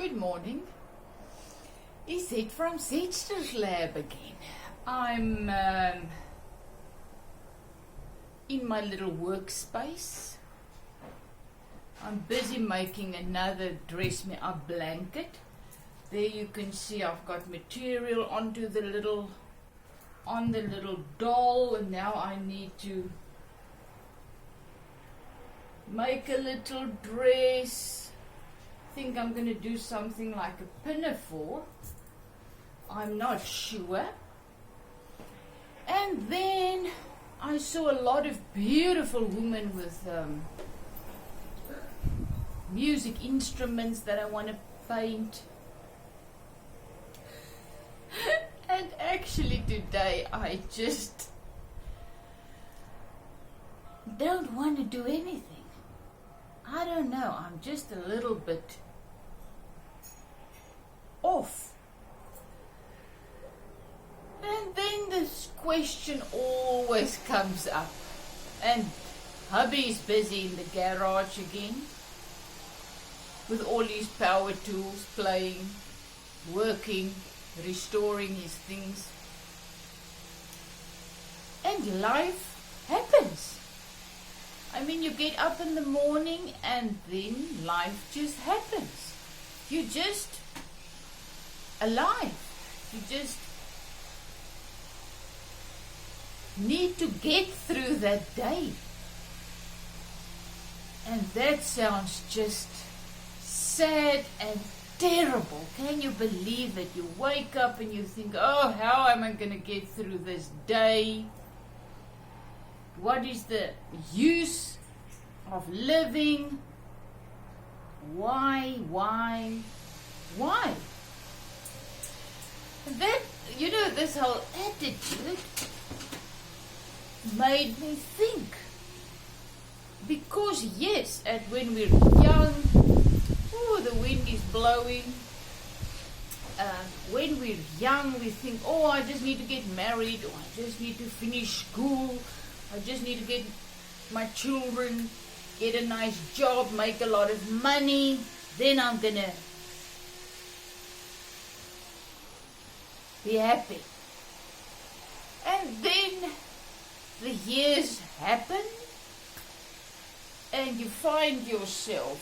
Good morning. Isnt from Zedster's Lab again. I'm in my little workspace. I'm busy making another dress me up blanket. There you can see I've got material onto the little doll, and now I need to make a little dress. I think I'm going to do something like a pinafore. I'm not sure. And then I saw a lot of beautiful women with music instruments that I want to paint. And actually today I just don't want to do anything. I don't know, I'm just a little bit off. And then this question always comes up. And hubby's busy in the garage again with all his power tools, playing, working, restoring his things. And life happens. I mean, you get up in the morning and then life just happens. You're just alive. You just need to get through that day. And that sounds just sad and terrible. Can you believe it? You wake up and you think, oh, how am I going to get through this day? What is the use of living? Why? And then, this whole attitude made me think. Because yes, when we're young, the wind is blowing. When we're young, we think, I just need to get married, or I just need to finish school, I just need to get my children, get a nice job, make a lot of money, then I'm going to be happy. And then the years happen, and you find yourself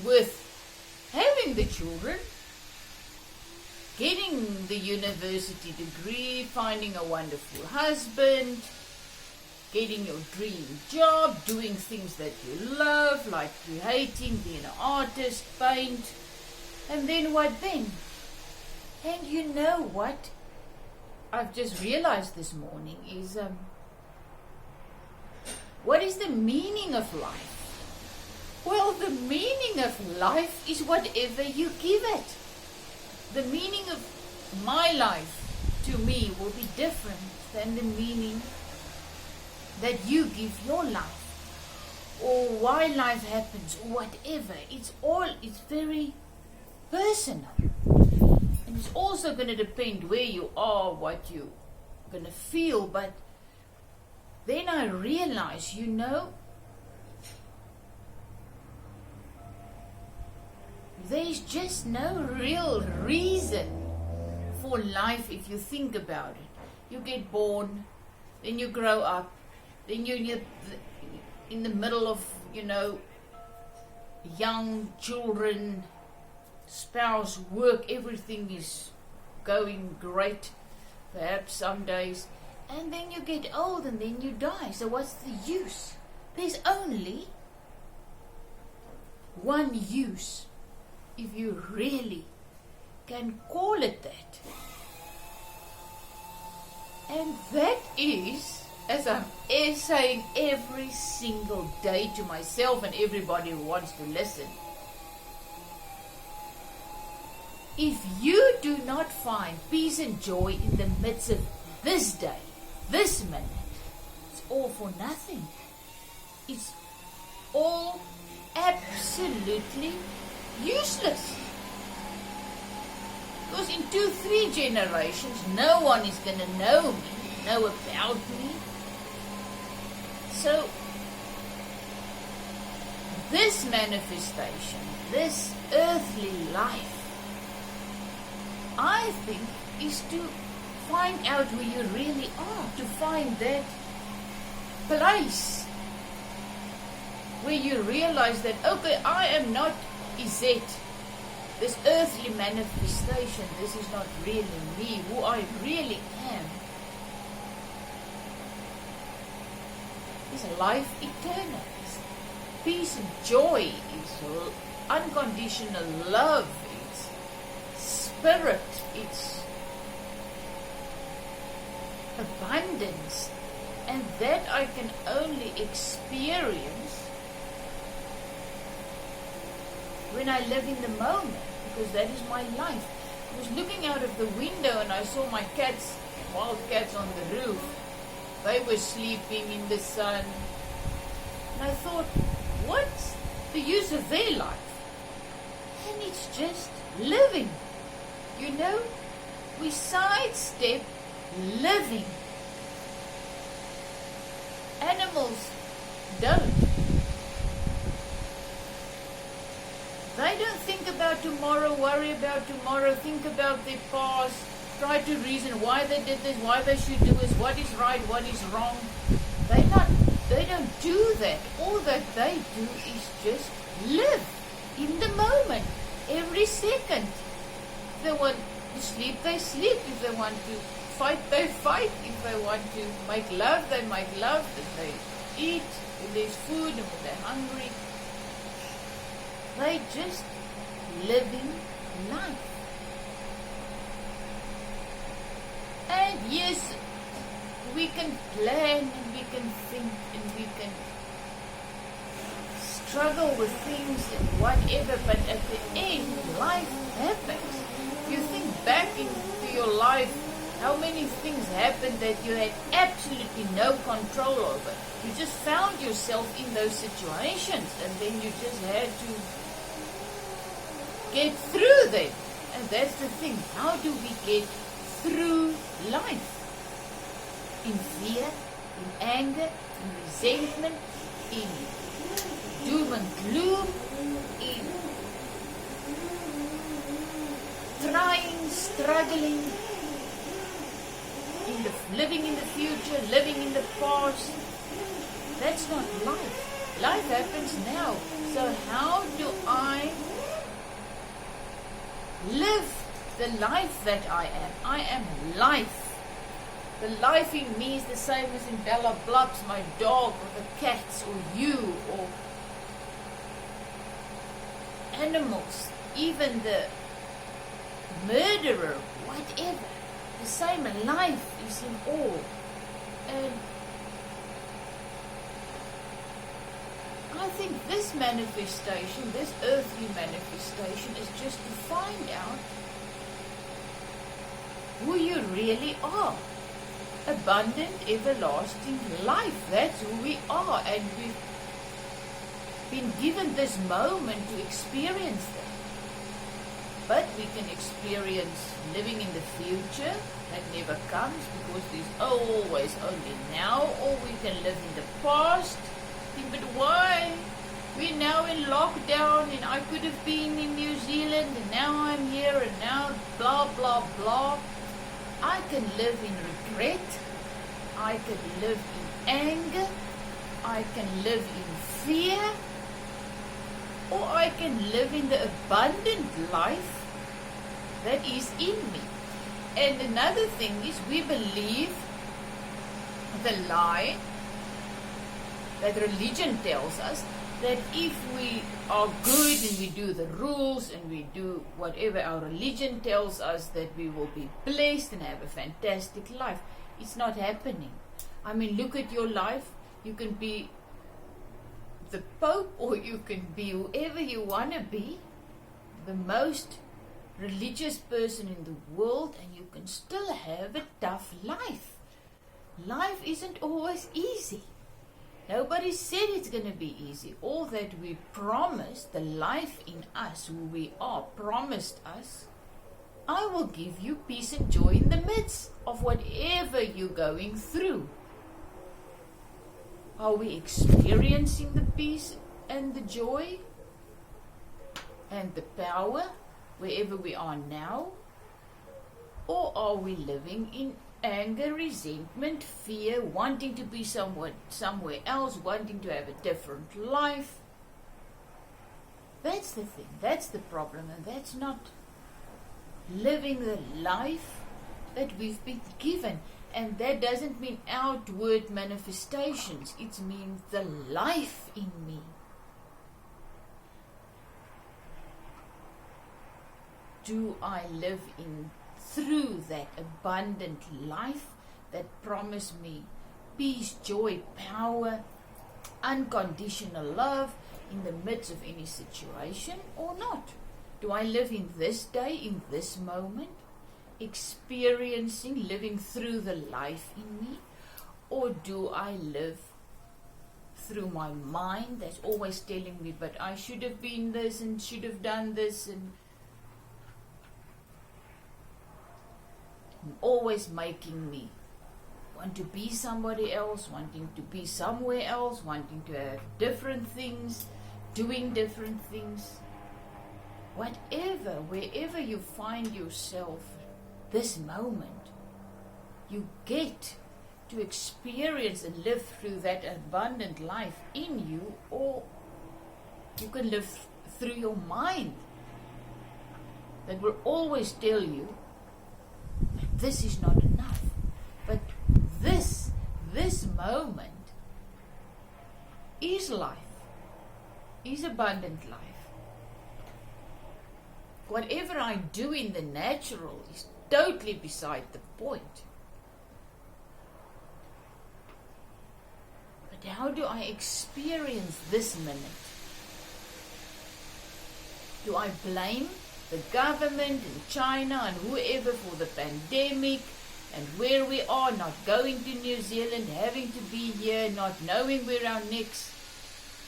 with having the children, getting the university degree, finding a wonderful husband, getting your dream job, doing things that you love, like creating, being an artist, paint. And then what then? And you know what I've just realized this morning is, what is the meaning of life? Well, the meaning of life is whatever you give it. The meaning of my life to me will be different than the meaning that you give your life, or why life happens, or whatever. It's very personal. And it's also going to depend where you are, what you're going to feel. But then I realize, there's just no real reason for life if you think about it. You get born, then you grow up, then you're in the middle of, young children, spouse, work, everything is going great, perhaps some days. And then you get old and then you die. So what's the use? There's only one use, if you really can call it that. And that is, as I'm saying every single day to myself and everybody who wants to listen, if you do not find peace and joy in the midst of this day, this minute, it's all for nothing. It's all absolutely useless. Because in 2-3 generations, no one is going to know about me. So, this manifestation, this earthly life, I think, is to find out who you really are, to find that place where you realize that, okay, I am not isnt, this earthly manifestation. This is not really me, who I really am is life eternal, is peace and joy, is unconditional love, it's spirit, it's abundance, and that I can only experience when I live in the moment, because that is my life. I was looking out of the window and I saw my cats, wild cats on the roof. They were sleeping in the sun. And I thought, what's the use of their life? And it's just living. You know, we sidestep living. Animals don't. They don't think about tomorrow, worry about tomorrow, think about their past, try to reason why they did this, why they should do this, what is right, what is wrong. They don't do that. All that they do is just live in the moment, every second. If they want to sleep, they sleep. If they want to fight, they fight. If they want to make love, they make love. If they eat, if there's food, and if they're hungry. They just living life. And yes, we can plan and we can think and we can struggle with things and whatever, but at the end, life happens. You think back into your life, how many things happened that you had absolutely no control over. You just found yourself in those situations and then you just had to get through them. And that's the thing. How do we get through life? In fear, in anger, in resentment, in doom and gloom, in trying, struggling, living in the future, living in the past. That's not life. Life happens now. So how do I live the life that I am? I am life. The life in me is the same as in Bella Blobs, my dog, or the cats, or you, or animals, even the murderer, whatever. The same life is in all. And I think this manifestation, this earthly manifestation, is just to find out who you really are. Abundant, everlasting life. That's who we are. And we've been given this moment to experience that. But we can experience living in the future. That never comes because there's always only now. Or we can live in the past. But why? We're now in lockdown and I could have been in New Zealand and now I'm here and now blah blah blah. I can live in regret. I can live in anger. I can live in fear. Or I can live in the abundant life that is in me. And another thing is we believe the lie that religion tells us, that if we are good and we do the rules and we do whatever our religion tells us, that we will be blessed and have a fantastic life. It's not happening. I mean, look at your life. You can be the Pope or you can be whoever you want to be, the most religious person in the world, and you can still have a tough life. Life isn't always easy. Nobody said it's going to be easy. All that we promised, the life in us, who we are, promised us, I will give you peace and joy in the midst of whatever you're going through. Are we experiencing the peace and the joy and the power wherever we are now? Or are we living in anger, resentment, fear, wanting to be somewhere else, wanting to have a different life? That's the thing, that's the problem, and that's not living the life that we've been given. And that doesn't mean outward manifestations, it means the life in me. Do I live through that abundant life that promised me peace, joy, power, unconditional love in the midst of any situation, or not? Do I live in this day, in this moment, experiencing, living through the life in me? Or do I live through my mind that's always telling me, but I should have been this and should have done this, and always making me want to be somebody else, wanting to be somewhere else, wanting to have different things, doing different things. Whatever, wherever you find yourself this moment, you get to experience and live through that abundant life in you, or you can live through your mind that will always tell you that this is not enough. But this moment is life, is abundant life. Whatever I do in the natural is totally beside the point. But how do I experience this minute? Do I blame the government in China and whoever for the pandemic and where we are, not going to New Zealand, having to be here, not knowing where our next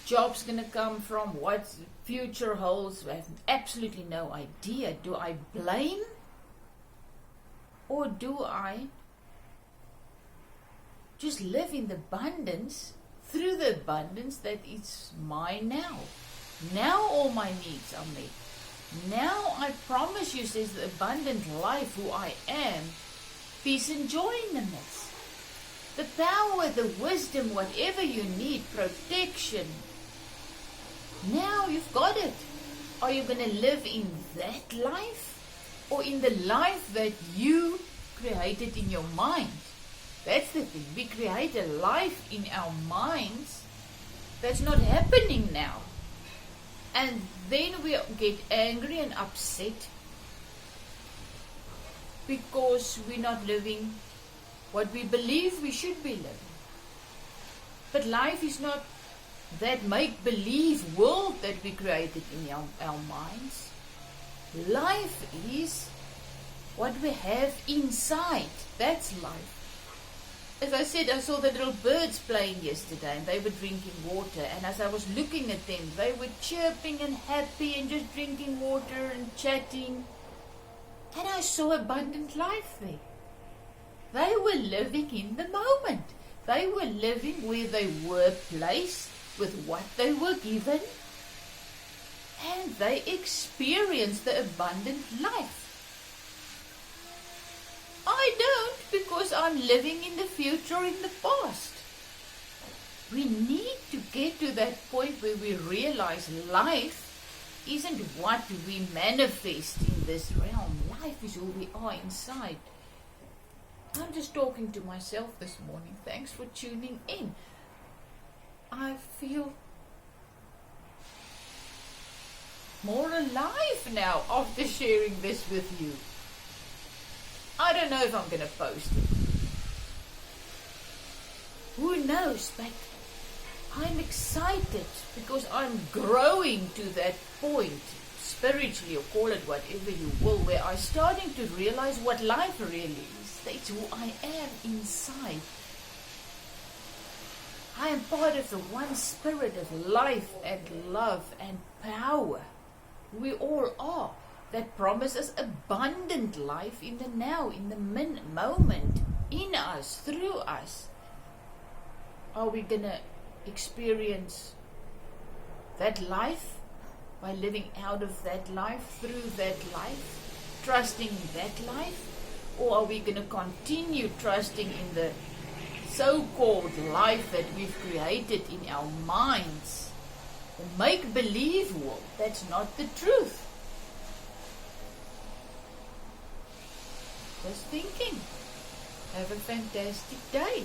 job's going to come from, what the future holds? I have absolutely no idea. Do I blame? Or do I just live in the abundance, through the abundance that is mine now? Now all my needs are met. Now I promise you, says the abundant life, who I am, peace and joy in the midst. The power, the wisdom, whatever you need, protection. Now you've got it. Are you going to live in that life, or in the life that you created in your mind? That's the thing. We create a life in our minds that's not happening now. And then we get angry and upset because we're not living what we believe we should be living. But life is not that make-believe world that we created in our minds. Life is what we have inside. That's life. As I said, I saw the little birds playing yesterday and they were drinking water, and as I was looking at them, they were chirping and happy and just drinking water and chatting, and I saw abundant life there. They were living in the moment. They were living where they were placed with what they were given, and they experienced the abundant life. I don't, because I'm living in the future or in the past. We need to get to that point where we realize life isn't what we manifest in this realm. Life is who we are inside. I'm just talking to myself this morning. Thanks for tuning in. I feel more alive now after sharing this with you. I don't know if I'm going to post it. Who knows? But I'm excited because I'm growing to that point, spiritually, or call it whatever you will, where I'm starting to realize what life really is. That's who I am inside. I am part of the one spirit of life and love and power. We all are. That promises abundant life in the now, in the moment, in us, through us. Are we going to experience that life by living out of that life, through that life, trusting in that life? Or are we going to continue trusting in the so-called life that we've created in our minds? The make-believe world. That's not the truth. Just thinking. Have a fantastic day.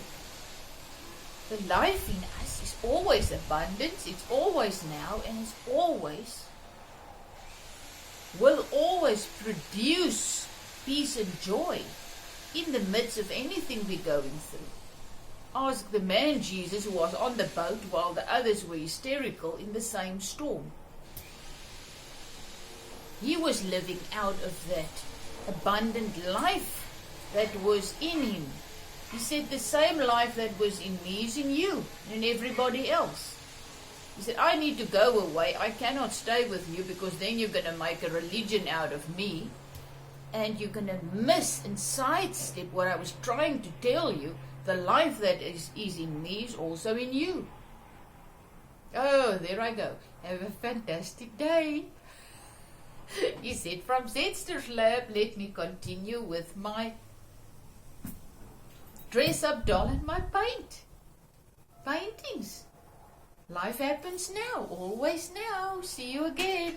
The life in us is always abundance, it's always now, and it's always, will always produce peace and joy in the midst of anything we're going through. Ask the man Jesus who was on the boat while the others were hysterical in the same storm. He was living out of that abundant life that was in him. He said the same life that was in me is in you and in everybody else. He said, I need to go away. I cannot stay with you because then you're going to make a religion out of me. And you're going to miss and sidestep what I was trying to tell you. The life that is in me is also in you. Oh, there I go. Have a fantastic day. He said, from Zetster's lab, let me continue with my dress-up doll and my paintings. Life happens now, always now. See you again.